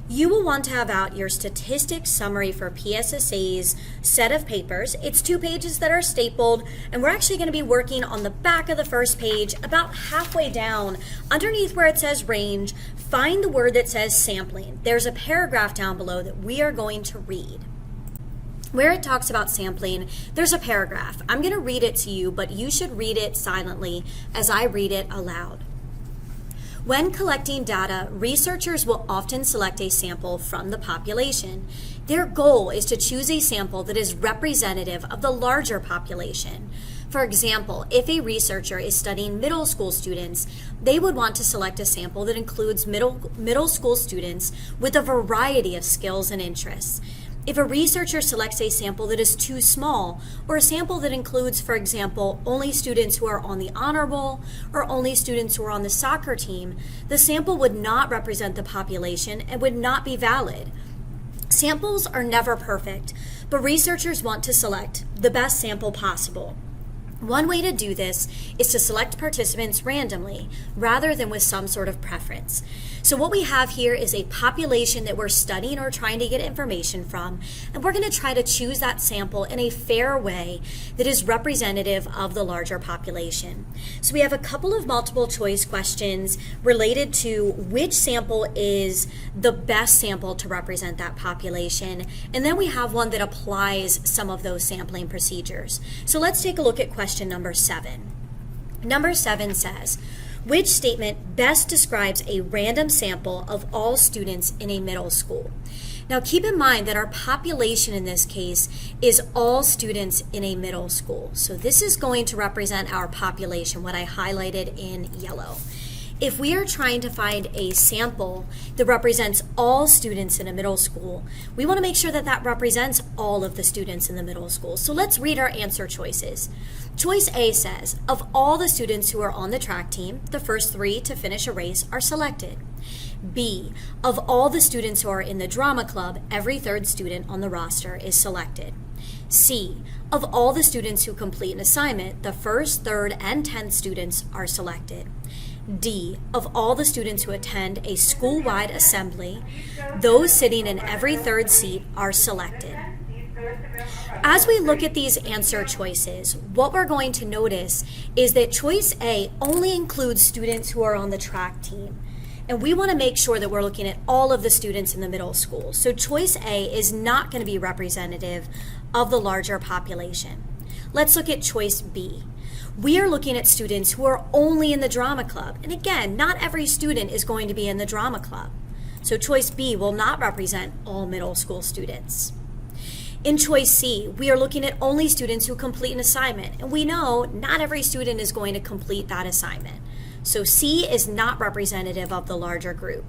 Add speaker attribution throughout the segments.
Speaker 1: You will want to have out your statistics summary for PSSAs set of papers. It's 2 pages that are stapled, and we're actually going to be working on the back of the first page, about halfway down, underneath where it says range. Find the word that says sampling. There's a paragraph down below that we are going to read. Where it talks about sampling, there's a paragraph. I'm going to read it to you, but you should read it silently as I read it aloud. When collecting data, researchers will often select a sample from the population. Their goal is to choose a sample that is representative of the larger population. For example, if a researcher is studying middle school students, they would want to select a sample that includes middle school students with a variety of skills and interests. If a researcher selects a sample that is too small, or a sample that includes, for example, only students who are on the honor roll or only students who are on the soccer team, the sample would not represent the population and would not be valid. Samples are never perfect, but researchers want to select the best sample possible. One way to do this is to select participants randomly rather than with some sort of preference. So what we have here is a population that we're studying or trying to get information from, and we're going to try to choose that sample in a fair way that is representative of the larger population. So we have a couple of multiple choice questions related to which sample is the best sample to represent that population, and then we have one that applies some of those sampling procedures. So let's take a look at question number 7. Number 7 says, which statement best describes a random sample of all students in a middle school? Now keep in mind that our population in this case is all students in a middle school. So this is going to represent our population, what I highlighted in yellow. If we are trying to find a sample that represents all students in a middle school, we want to make sure that that represents all of the students in the middle school. So let's read our answer choices. Choice A says, of all the students who are on the track team, the first 3 to finish a race are selected. B, of all the students who are in the drama club, every 3rd student on the roster is selected. C, of all the students who complete an assignment, the 1st, 3rd, and 10th students are selected. D, of all the students who attend a school-wide assembly, those sitting in every 3rd seat are selected. As we look at these answer choices, what we're going to notice is that choice A only includes students who are on the track team. And we want to make sure that we're looking at all of the students in the middle school. So choice A is not going to be representative of the larger population. Let's look at choice B. We are looking at students who are only in the drama club. And again, not every student is going to be in the drama club. So choice B will not represent all middle school students. In choice C, we are looking at only students who complete an assignment. And we know not every student is going to complete that assignment. So C is not representative of the larger group.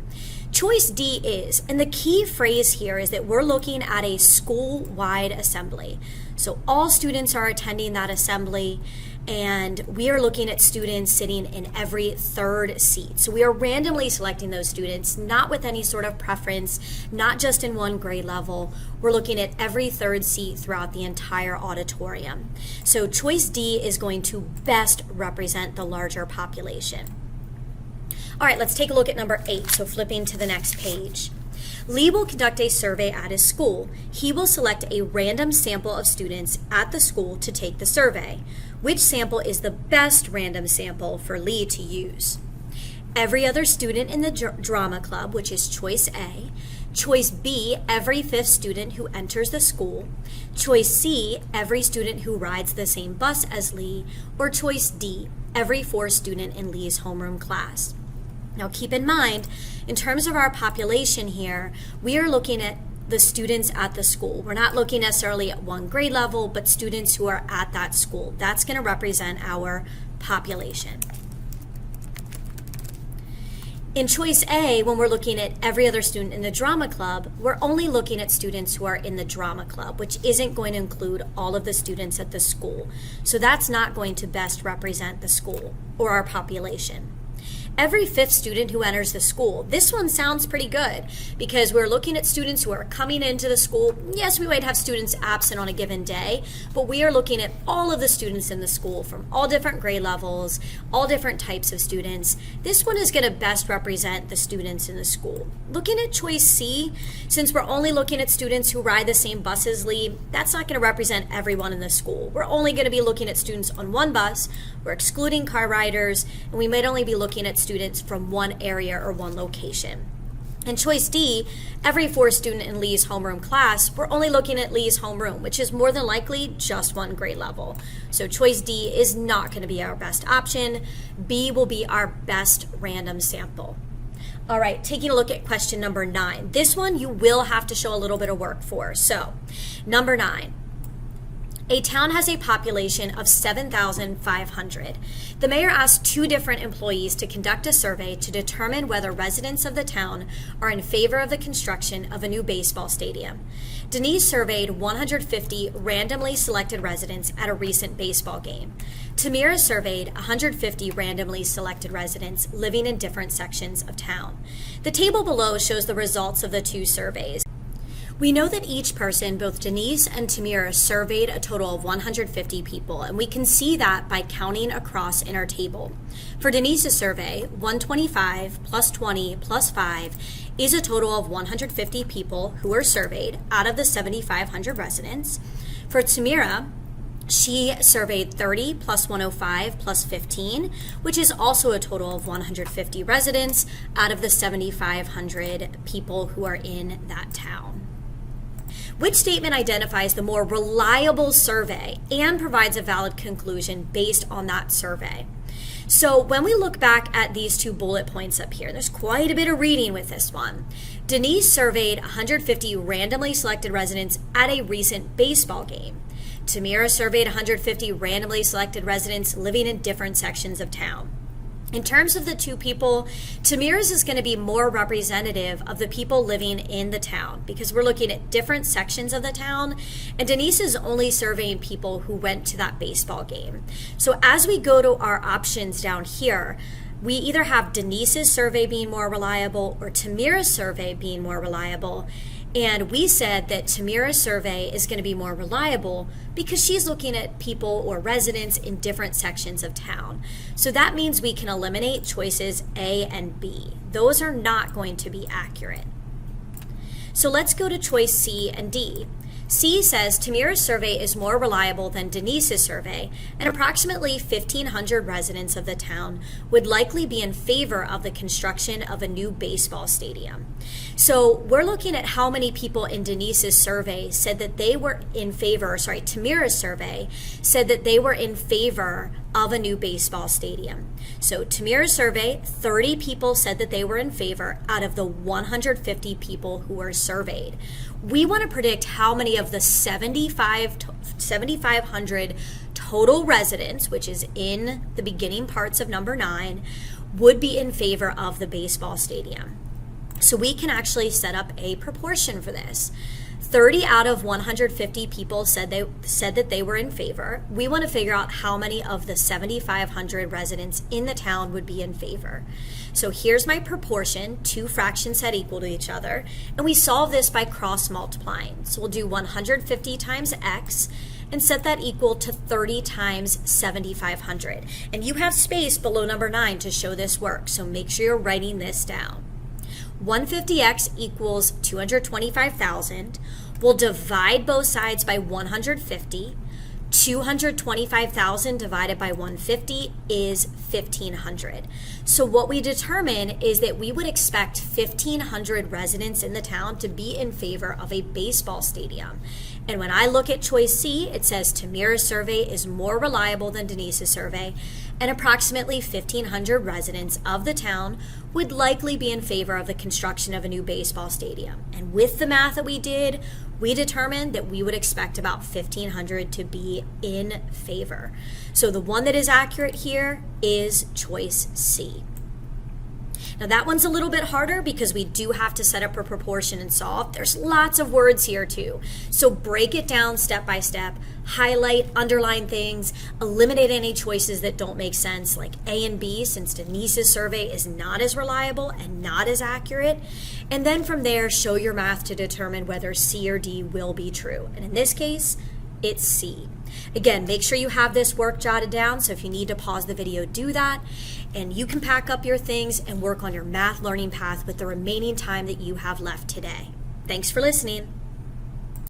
Speaker 1: Choice D is, and the key phrase here is that we're looking at a school-wide assembly. So all students are attending that assembly, and we are looking at students sitting in every 3rd seat. So we are randomly selecting those students, not with any sort of preference, not just in one grade level. We're looking at every 3rd seat throughout the entire auditorium. So choice D is going to best represent the larger population. All right, let's take a look at number 8, so flipping to the next page. Lee will conduct a survey at his school. He will select a random sample of students at the school to take the survey. Which sample is the best random sample for Lee to use? Every other student in the drama club, which is choice A. Choice B, every 5th student who enters the school. Choice C, every student who rides the same bus as Lee. Or choice D, every 4th student in Lee's homeroom class. Now keep in mind, in terms of our population here, we are looking at the students at the school. We're not looking necessarily at one grade level, but students who are at that school. That's going to represent our population. In choice A, when we're looking at every other student in the drama club, we're only looking at students who are in the drama club, which isn't going to include all of the students at the school. So that's not going to best represent the school or our population. every fifth student who enters the school. This one sounds pretty good because we're looking at students who are coming into the school. Yes, we might have students absent on a given day, but we are looking at all of the students in the school from all different grade levels, all different types of students. This one is going to best represent the students in the school. Looking at choice C, since we're only looking at students who ride the same bus as Lee, that's not going to represent everyone in the school. We're only going to be looking at students on one bus. We're excluding car riders, and we might only be looking at students from one area or one location. In choice D, every fourth student in Lee's homeroom class, we're only looking at Lee's homeroom, which is more than likely just one grade level. So choice D is not going to be our best option. B will be our best random sample. All right, taking a look at question number 9. This one you will have to show a little bit of work for. So, number 9. A town has a population of 7,500. The mayor asked 2 different employees to conduct a survey to determine whether residents of the town are in favor of the construction of a new baseball stadium. Denise surveyed 150 randomly selected residents at a recent baseball game. Tamira surveyed 150 randomly selected residents living in different sections of town. The table below shows the results of the 2 surveys. We know that each person, both Denise and Tamira, surveyed a total of 150 people, and we can see that by counting across in our table. For Denise's survey, 125 plus 20 plus 5 is a total of 150 people who were surveyed out of the 7,500 residents. For Tamira, she surveyed 30 plus 105 plus 15, which is also a total of 150 residents out of the 7,500 people who are in that town. Which statement identifies the more reliable survey and provides a valid conclusion based on that survey? So when we look back at these 2 bullet points up here, there's quite a bit of reading with this one. Denise surveyed 150 randomly selected residents at a recent baseball game. Tamira surveyed 150 randomly selected residents living in different sections of town. In terms of the 2 people, Tamira's is going to be more representative of the people living in the town because we're looking at different sections of the town, and Denise is only surveying people who went to that baseball game. So as we go to our options down here, we either have Denise's survey being more reliable or Tamira's survey being more reliable. And we said that Tamira's survey is going to be more reliable because she's looking at people or residents in different sections of town. So that means we can eliminate choices A and B. Those are not going to be accurate. So let's go to choice C and D. C says Tamira's survey is more reliable than Denise's survey, and approximately 1,500 residents of the town would likely be in favor of the construction of a new baseball stadium. So we're looking at how many people in Denise's survey said that they were in favor, Tamira's survey said that they were in favor of a new baseball stadium. So Tamira's survey, 30 people said that they were in favor out of the 150 people who were surveyed. We want to predict how many of the 7,500 total residents, which is in the beginning parts of number 9, would be in favor of the baseball stadium. So we can actually set up a proportion for this. 30 out of 150 people said that they were in favor. We want to figure out how many of the 7,500 residents in the town would be in favor. So here's my proportion, 2 fractions set equal to each other, and we solve this by cross multiplying. So we'll do 150 times x and set that equal to 30 times 7,500. And you have space below number 9 to show this work, so make sure you're writing this down. 150x equals 225,000. We'll divide both sides by 150. 225,000 divided by 150 is 1,500. So what we determine is that we would expect 1,500 residents in the town to be in favor of a baseball stadium. And when I look at choice C, it says Tamira's survey is more reliable than Denise's survey, and approximately 1,500 residents of the town would likely be in favor of the construction of a new baseball stadium. And with the math that we did, we determined that we would expect about 1,500 to be in favor. So the one that is accurate here is choice C. Now that one's a little bit harder because we do have to set up a proportion and solve. There's lots of words here too. So break it down step by step, highlight, underline things, eliminate any choices that don't make sense like A and B, since Denise's survey is not as reliable and not as accurate. And then from there, show your math to determine whether C or D will be true. And in this case, it's C. Again, make sure you have this work jotted down, so if you need to pause the video, do that. And you can pack up your things and work on your math learning path with the remaining time that you have left today. Thanks for listening.